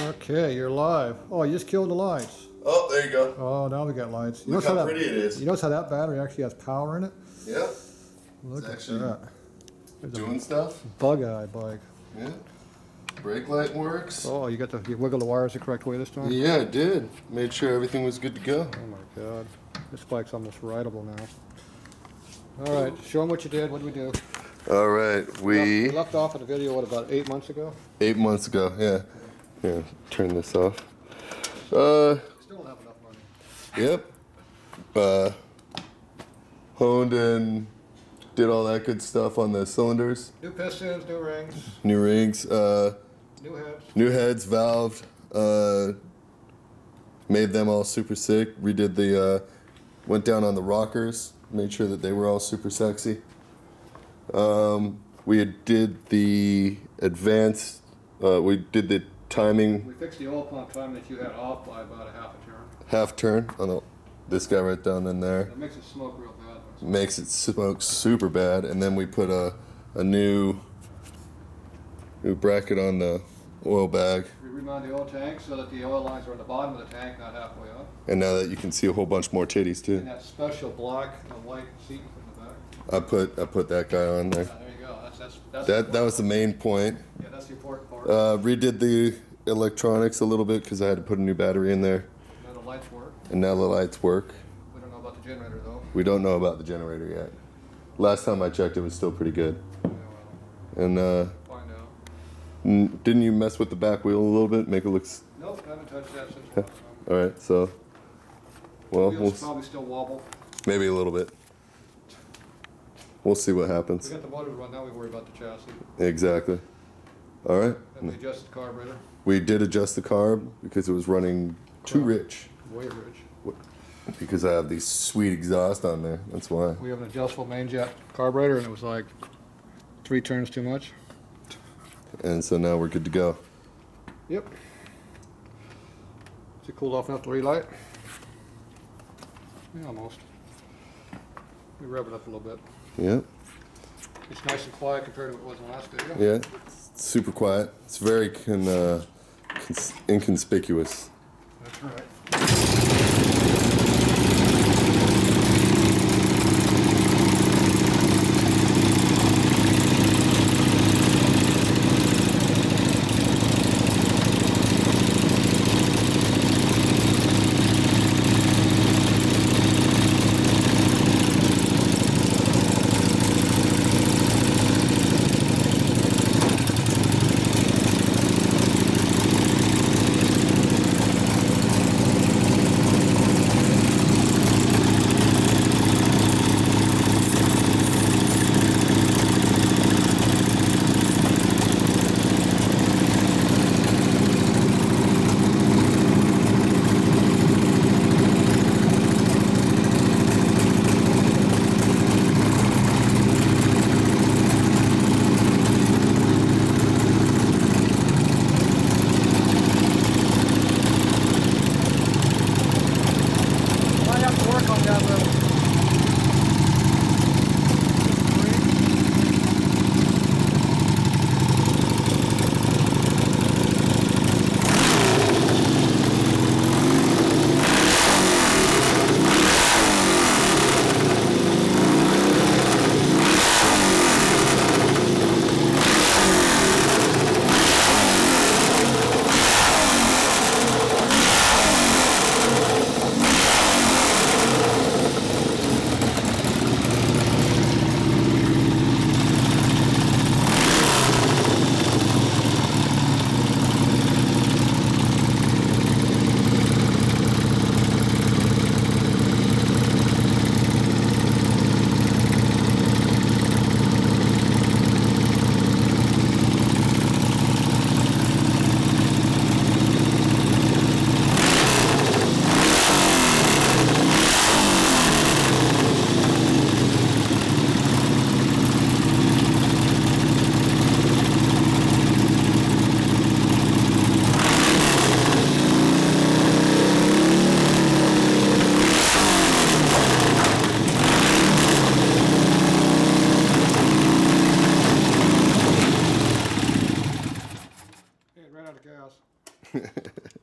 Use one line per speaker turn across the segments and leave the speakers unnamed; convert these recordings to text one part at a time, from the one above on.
Okay, you're live. Oh, you just killed the lights.
Oh, there you go.
Oh, now we got lights. You
Look how pretty it is.
You notice how that battery actually has power in it?
Yeah.
Look
it's
at
actually
that. There's
doing stuff.
Bug-eye bike.
Yeah. Brake light works.
Oh, you wiggled the wires the correct way this time?
Yeah, I did. Made sure everything was good to go.
Oh my God. This bike's almost rideable now. All right, show them what you did. What did we do?
All right,
We left off in the video, what, about 8 months ago?
8 months ago, yeah. Yeah, turn this off.
Still don't have enough money.
Yep. Honed and did all that good stuff on the cylinders.
New pistons, new rings.
New rings.
New heads.
New heads, valved. Made them all super sick. Redid the, went down on the rockers. Made sure that they were all super sexy. We did the advanced, we did the timing.
We fixed the oil pump timing that you had off by about a half a turn.
Half turn on this guy right down in there.
It makes it smoke real bad.
Makes it smoke super bad. And then we put a new bracket on the oil bag.
We remounted the oil tank so that the oil lines are on the bottom of the tank, not halfway up.
And now that you can see a whole bunch more titties too.
And that special black and white seat in the back.
I put that guy on there.
Yeah, there you go. That's
That was the main point.
Yeah, that's the important part.
Redid the electronics a little bit because I had to put a new battery in there.
Now the lights work.
And now the lights work.
We don't know about the generator though.
We don't know about the generator yet. Last time I checked, it was still pretty good.
Yeah, well,
And
find out.
didn't you mess with the back wheel a little bit, make it look?
Nope, haven't touched that since.
All right, so well,
Wheels probably still wobble.
maybe a little bit. We'll see what happens.
We got the motor run, now we worry about the chassis.
Exactly. All right.
And we adjusted the carburetor.
We did adjust the carb because it was running too rich.
Way rich.
Because I have these sweet exhaust on there. That's why.
We have an adjustable main jet carburetor and it was like 3 turns too much.
And so now we're good to go.
Yep. Is it cooled off enough to relight? Yeah, almost. We rev it up a little bit.
Yep.
It's nice and quiet compared to what it was in the last video.
Yeah. It's super quiet. It's very inconspicuous.
That's right.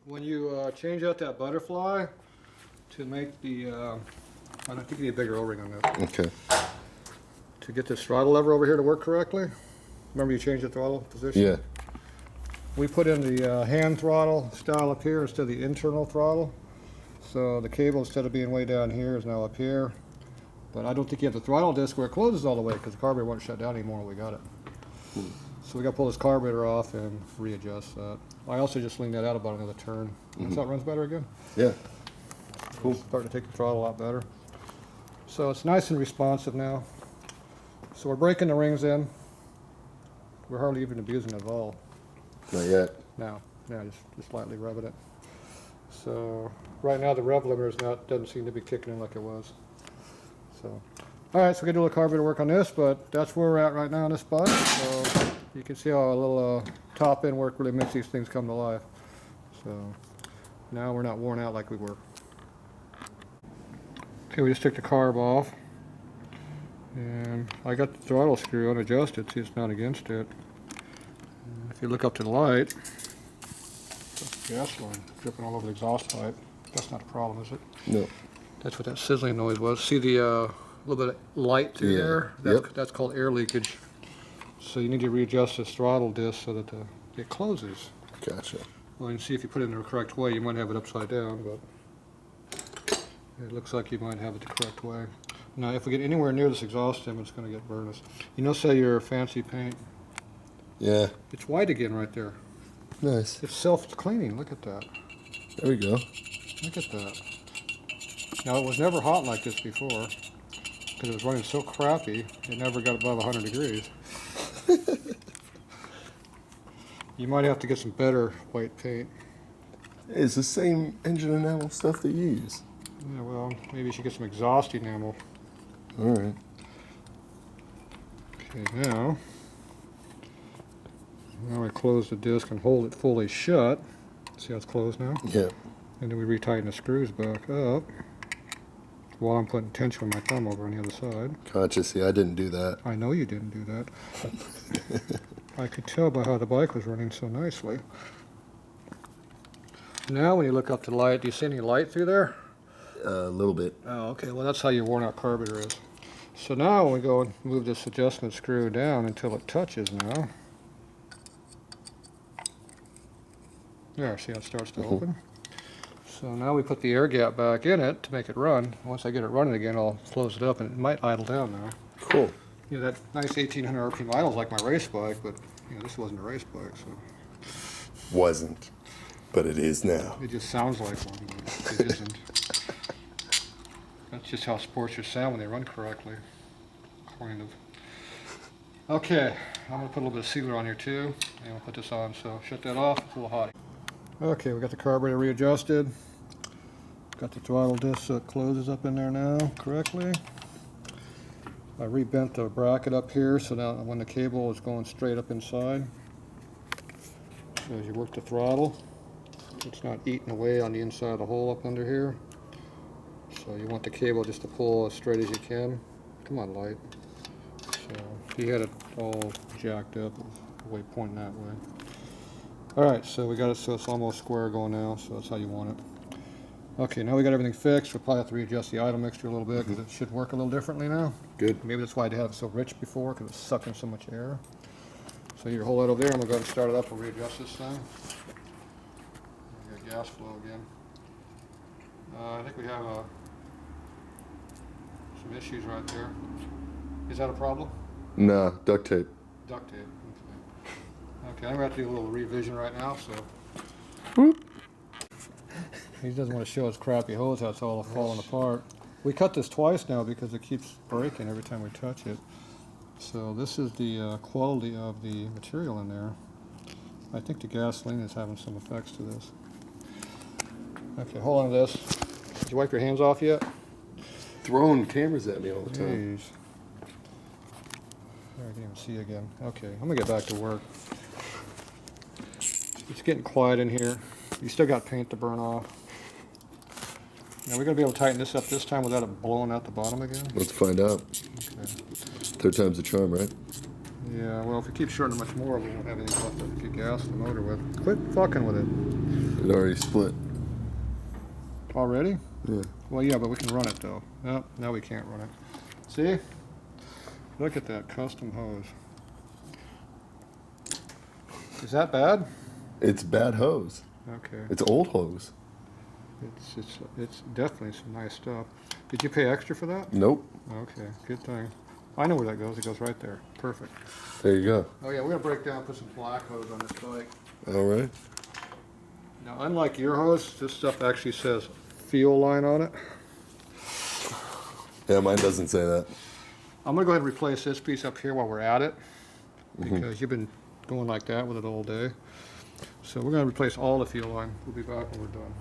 when you change out that butterfly to make the, I think you need a bigger O-ring on this.
Okay.
To get this throttle lever over here to work correctly. Remember you changed the throttle position?
Yeah.
We put in the hand throttle style up here instead of the internal throttle. So the cable, instead of being way down here, is now up here. But I don't think you have the throttle disc where it closes all the way because the carburetor won't shut down anymore when we got it. So we got to pull this carburetor off and readjust that. I also just leaned that out about another turn. So it runs better again.
Yeah. Cool.
Starting to take the throttle a lot better. So it's nice and responsive now. So we're breaking the rings in. We're hardly even abusing it at all.
Not yet.
No, just lightly revving it. So right now the rev limiter doesn't seem to be kicking in like it was. So, all right, so we're gonna do a little carburetor work on this, but that's where we're at right now on this bike. So you can see how a little top end work really makes these things come to life. So now we're not worn out like we were. Okay, we just took the carb off, and I got the throttle screw unadjusted. See, it's not against it. And if you look up to the light, gas line dripping all over the exhaust pipe. That's not a problem, is it?
No.
That's what that sizzling noise was. See the little bit of light through there? That's called air leakage. So you need to readjust this throttle disc so that it closes.
Gotcha.
Well, you can see if you put it in the correct way, you might have it upside down, but it looks like you might have it the correct way. Now, if we get anywhere near this exhaust stem, it's going to get burned. You know, say your fancy paint.
Yeah.
It's white again right there.
Nice.
It's self-cleaning. Look at that.
There we go.
Look at that. Now, it was never hot like this before because it was running so crappy, it never got above 100 degrees. You might have to get some better white paint.
It's the same engine enamel stuff they use.
Yeah, well, maybe you should get some exhaust enamel.
All right.
Okay, now I close the disc and hold it fully shut. See how it's closed now?
Yeah.
And then we retighten the screws back up while I'm putting tension with my thumb over on the other side.
Gotcha. See, I didn't do that.
I know you didn't do that. I could tell by how the bike was running so nicely. Now when you look up to the light, do you see any light through there?
A little bit.
Oh, okay. Well, that's how your worn out carburetor is. So now when we go and move this adjustment screw down until it touches now. There, see how it starts to open? So now we put the air gap back in it to make it run. Once I get it running again, I'll close it up and it might idle down now.
Cool.
You know, that nice 1800 RPM idle's like my race bike, but you know, this wasn't a race bike, so.
Wasn't, but it is now.
It just sounds like one, but it isn't. That's just how sportsters sound when they run correctly, kind of. Okay, I'm gonna put a little bit of sealer on here too, and we'll put this on, so shut that off, it's a little hot. Okay, we got the carburetor readjusted. Got the throttle disc so it closes up in there now correctly. I rebent the bracket up here so now when the cable is going straight up inside. So as you work the throttle, it's not eating away on the inside of the hole up under here. So you want the cable just to pull as straight as you can. Come on, light. So he had it all jacked up, the way pointing that way. Alright, so we got it so it's almost square going now, so that's how you want it. Okay, now we got everything fixed. We'll probably have to readjust the idle mixture a little bit because it should work a little differently now.
Good.
Maybe that's why I had it so rich before, because it's sucking so much air. So you hold that over there, and we'll go ahead and start it up. We'll readjust this thing. We got gas flow again. I think we have some issues right there. Is that a problem?
Nah, duct tape.
Duct tape. Okay, I'm going to have to do a little revision right now, so.
Whoop.
He doesn't want to show his crappy hose how it's all falling apart. We cut this twice now because it keeps breaking every time we touch it. So this is the quality of the material in there. I think the gasoline is having some effects to this. Okay, hold on to this. Did you wipe your hands off yet?
Throwing cameras at me all the time.
Jeez. I can't even see again. Okay, I'm gonna get back to work. It's getting quiet in here. You still got paint to burn off. Now we're gonna be able to tighten this up this time without it blowing out the bottom again.
Let's find out.
Okay.
Third time's the charm, right?
Yeah, well, if you keep shorting much more, we won't have anything left to keep gas the motor with. Quit fucking with it.
It already split.
Already?
Yeah.
Well, yeah, but we can run it though. No, now we can't run it. See? Look at that custom hose. Is that bad?
It's bad hose.
Okay.
It's old hose.
It's definitely some nice stuff. Did you pay extra for that?
Nope.
Okay, good thing. I know where that goes. It goes right there. Perfect.
There you go.
Oh yeah, we're gonna break down, put some black hose on this bike.
All right.
Now, unlike your hose, this stuff actually says fuel line on it.
Yeah, mine doesn't say that.
I'm gonna go ahead and replace this piece up here while we're at it, because you've been going like that with it all day. So we're gonna replace all the fuel line. We'll be back when we're done.